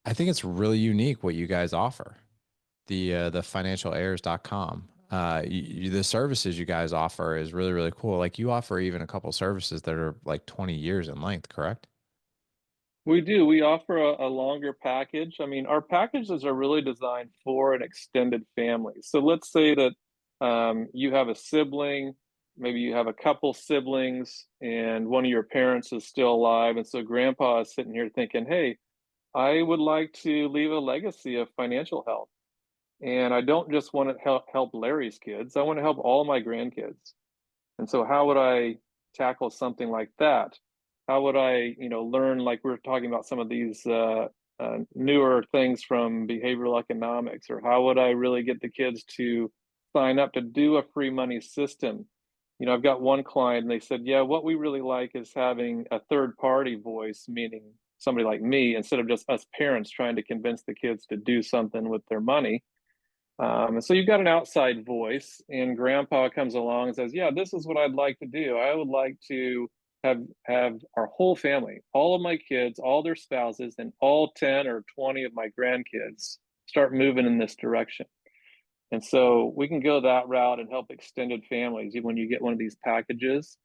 I think it's really unique what you guys offer. The financialheirs.com. The services you guys offer is really, really cool. Like you offer even a couple services that are like 20 years in length, correct? We do. We offer a longer package. I mean, our packages are really designed for an extended family. So let's say that you have a sibling, maybe you have a couple siblings, and one of your parents is still alive. And so grandpa is sitting here thinking, hey, I would like to leave a legacy of financial health. And I don't just want to help Larry's kids, I want to help all my grandkids. And so how would I tackle something like that? How would I, learn like we are talking about some of these newer things from behavioral economics, or how would I really get the kids to sign up to do a free money system? I've got one client and they said, yeah, what we really like is having a third party voice, meaning somebody like me, instead of just us parents trying to convince the kids to do something with their money. And so you've got an outside voice, and grandpa comes along and says, yeah, this is what I'd like to do. I would like to have our whole family, all of my kids, all their spouses, and all 10 or 20 of my grandkids start moving in this direction. And so we can go that route and help extended families when you get one of these packages.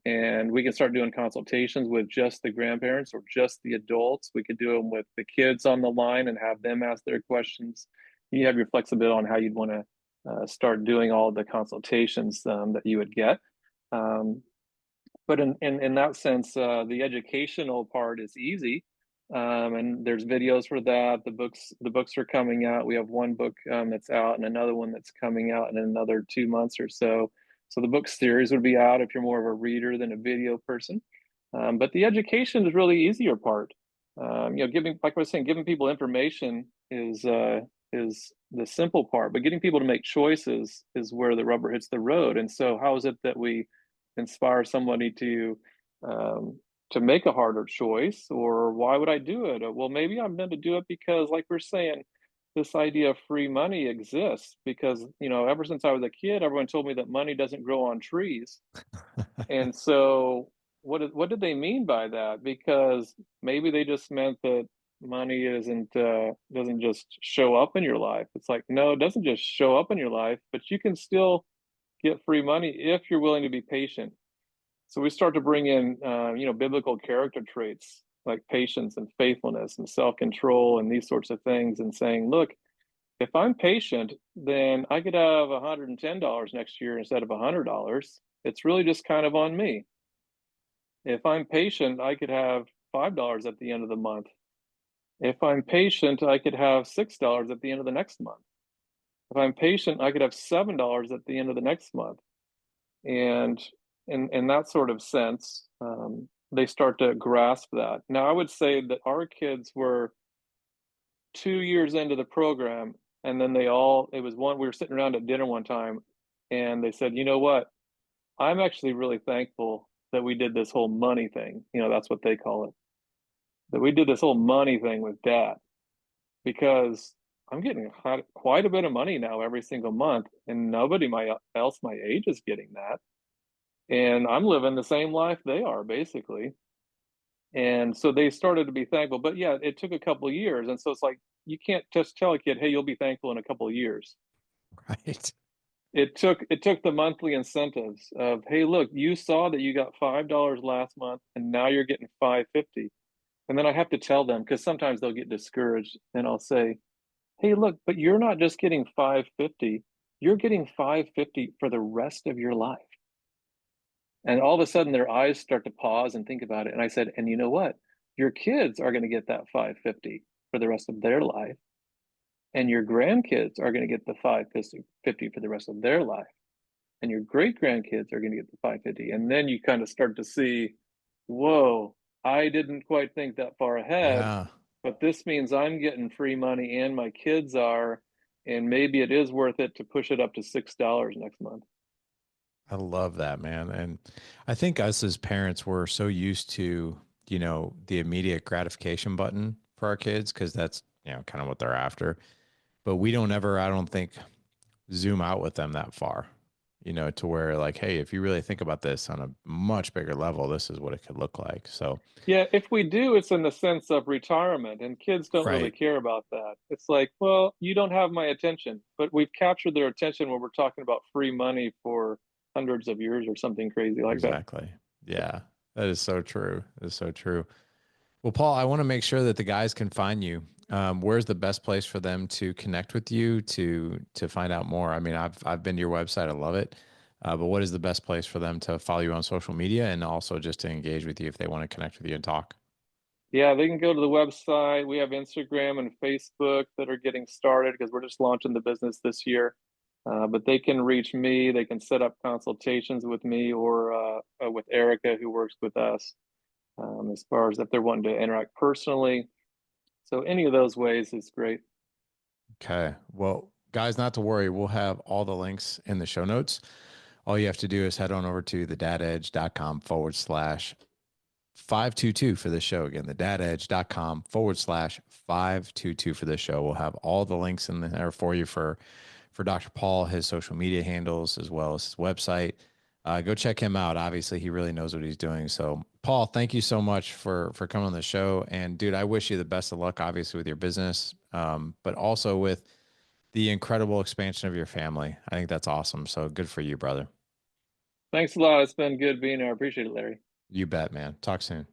And we can start doing consultations with just the grandparents or just the adults. We could do them with the kids on the line and have them ask their questions. You have your flexibility on how you'd want to start doing all the consultations that you would get. Um, but in that sense, the educational part is easy, and there's videos for that. The books are coming out. We have one book that's out, and another one that's coming out in another 2 months or so. So the book series would be out if you're more of a reader than a video person. But the education is really easier part. Giving, like I was saying, giving people information is the simple part, but getting people to make choices is where the rubber hits the road. And so, how is it that we inspire somebody to make a harder choice? Or why would I do it? Or, well, maybe I'm meant to do it because, like we're saying, this idea of free money exists because, ever since I was a kid, everyone told me that money doesn't grow on trees. And so what did they mean by that? Because maybe they just meant that money isn't doesn't just show up in your life. It's like, no, it doesn't just show up in your life, but you can still get free money if you're willing to be patient. So we start to bring in, biblical character traits like patience and faithfulness and self-control and these sorts of things, and saying, look, if I'm patient, then I could have $110 next year instead of $100. It's really just kind of on me. If I'm patient, I could have $5 at the end of the month. If I'm patient, I could have $6 at the end of the next month. If I'm patient, I could have $7 at the end of the next month. And in that sort of sense, they start to grasp that. Now, I would say that our kids were 2 years into the program, and then it was one, we were sitting around at dinner one time, and they said, you know what? I'm actually really thankful that we did this whole money thing. That's what they call it. That we did this whole money thing with dad because I'm getting quite a bit of money now every single month, and nobody else my age is getting that. And I'm living the same life they are, basically. And so they started to be thankful. But yeah, it took a couple of years. And so it's like, you can't just tell a kid, hey, you'll be thankful in a couple of years. Right. it took the monthly incentives of, hey, look, you saw that you got $5 last month and now you're getting 550. And then I have to tell them because sometimes they'll get discouraged and I'll say, hey, look, but you're not just getting 550, you're getting 550 for the rest of your life. And all of a sudden their eyes start to pause and think about it. And I said, and you know what? Your kids are going to get that 550 for the rest of their life. And your grandkids are going to get the 550 for the rest of their life. And your great grandkids are going to get the 550. And then you kind of start to see, whoa, I didn't quite think that far ahead, Yeah. but this means I'm getting free money and my kids are, and maybe it is worth it to push it up to $6 next month. I love that, man. And I think us as parents, we're so used to, the immediate gratification button for our kids because that's, kind of what they're after. But we don't ever, I don't think, zoom out with them that far, to where like, hey, if you really think about this on a much bigger level, this is what it could look like. So, Yeah, if we do, it's in the sense of retirement, and kids don't really right. care about that. It's like, well, you don't have my attention, but we've captured their attention when we're talking about free money for hundreds of years or something crazy like that. Exactly. Yeah. That is so true. That is so true. Well, Paul, I want to make sure that the guys can find you. Where's the best place for them to connect with you to find out more? I mean, I've been to your website. I love it. But what is the best place for them to follow you on social media and also just to engage with you if they want to connect with you and talk? Yeah, they can go to the website. We have Instagram and Facebook that are getting started because we're just launching the business this year. But they can reach me. They can set up consultations with me or with Erica, who works with us, as far as if they're wanting to interact personally. So any of those ways is great. Okay. Well, guys, not to worry. We'll have all the links in the show notes. All you have to do is head on over to thedadedge.com/522 for this show. Again, thedadedge.com/522 for this show. We'll have all the links in there for you for Dr. Paul, his social media handles, as well as his website. Go check him out. Obviously, he really knows what he's doing. So, Paul, thank you so much for coming on the show. And dude, I wish you the best of luck, obviously, with your business, but also with the incredible expansion of your family. I think that's awesome. So good for you, brother. Thanks a lot. It's been good being here. I appreciate it, Larry. You bet, man. Talk soon.